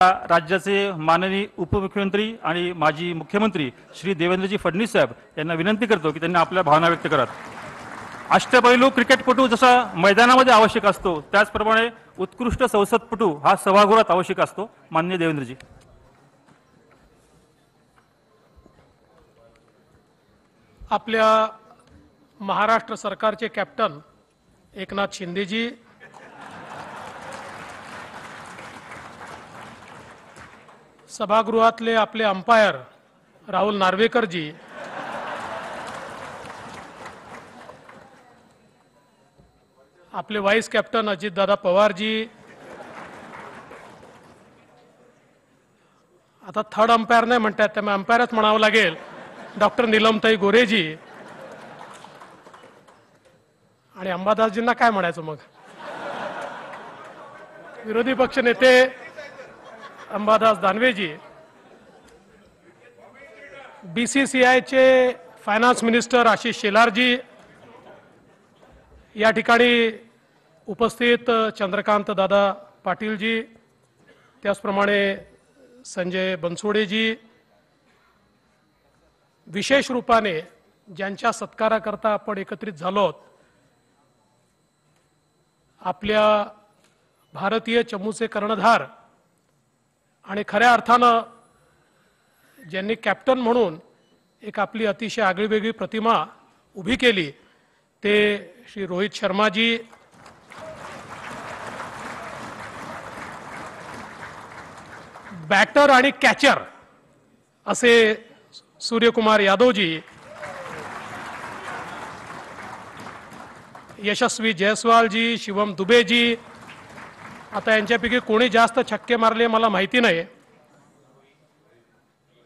राज्याचे माननीय उपमुख्यमंत्री आणि माजी मुख्यमंत्री श्री देवेंद्रजी फडणवीस साहेब यांना विनंती करतो की त्यांनी आपल्या भावना व्यक्त कराव्यात। अष्टपैलू क्रिकेटपटू जसा मैदानामध्ये आवश्यक असतो त्याचप्रमाणे उत्कृष्ट संसदपटू हा सभागृहात आवश्यक असतो। माननीय देवेंद्रजी। आपल्या महाराष्ट्र सरकारचे कॅप्टन एकनाथ शिंदेजी, सभागृहातले आपले अंपायर राहुल नार्वेकरजी, आपले वाइस कॅप्टन अजितदादा पवारजी, आता थर्ड अंपायर नाही म्हणतात त्यामुळे अंपायरच म्हणावं लागेल, डॉक्टर नीलमताई गोरेजी आणि अंबादासजींना काय म्हणायचं मग, विरोधी पक्ष नेते अंबादास दानवेजी, बीसीसीआयचे फायनान्स मिनिस्टर आशिष शेलारजी, या ठिकाणी उपस्थित चंद्रकांत दादा पाटीलजी, त्याचप्रमाणे संजय बनसोडेजी, विशेष रूपाने ज्यांच्या सत्काराकरता आपण एकत्रित झालो आहोत, आपल्या भारतीय चमूचे कर्णधार आणि खऱ्या अर्थानं ज्यांनी कॅप्टन म्हणून एक आपली अतिशय आगळीवेगळी प्रतिमा उभी केली ते श्री रोहित शर्माजी, बॅटर आणि कॅचर असे सूर्यकुमार यादवजी, यशस्वी जयस्वालजी, शिवम दुबेजी, आता यांच्यापैकी कोणी जास्त छक्के मारले मला माहिती नाही,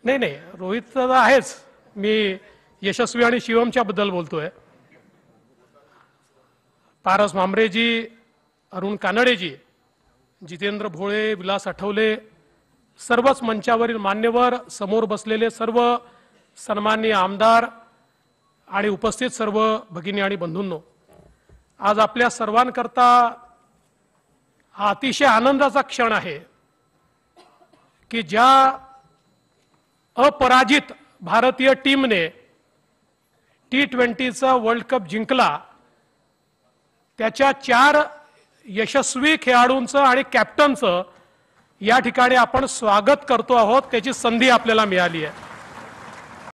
नाही रोहित तर आहेच, मी यशस्वी आणि शिवमच्या बद्दल बोलतोय, पारस मांबरेजी, अरुण कानडेजी, जितेंद्र भोळे, विलास आठवले, सर्वच मंचावरील मान्यवर, समोर बसलेले सर्व सन्माननीय आमदार आणि उपस्थित सर्व भगिनी आणि बंधूंनो, आज आपल्या सर्वांकरता हा अतिशय आनंदाचा क्षण आहे की ज्या अपराजित भारतीय टीमने T20चा वर्ल्ड कप जिंकला त्याच्या 4 यशस्वी खेळाडूंचं आणि कॅप्टनचं या ठिकाणी आपण स्वागत करतो आहोत, त्याची संधी आपल्याला मिळाली आहे।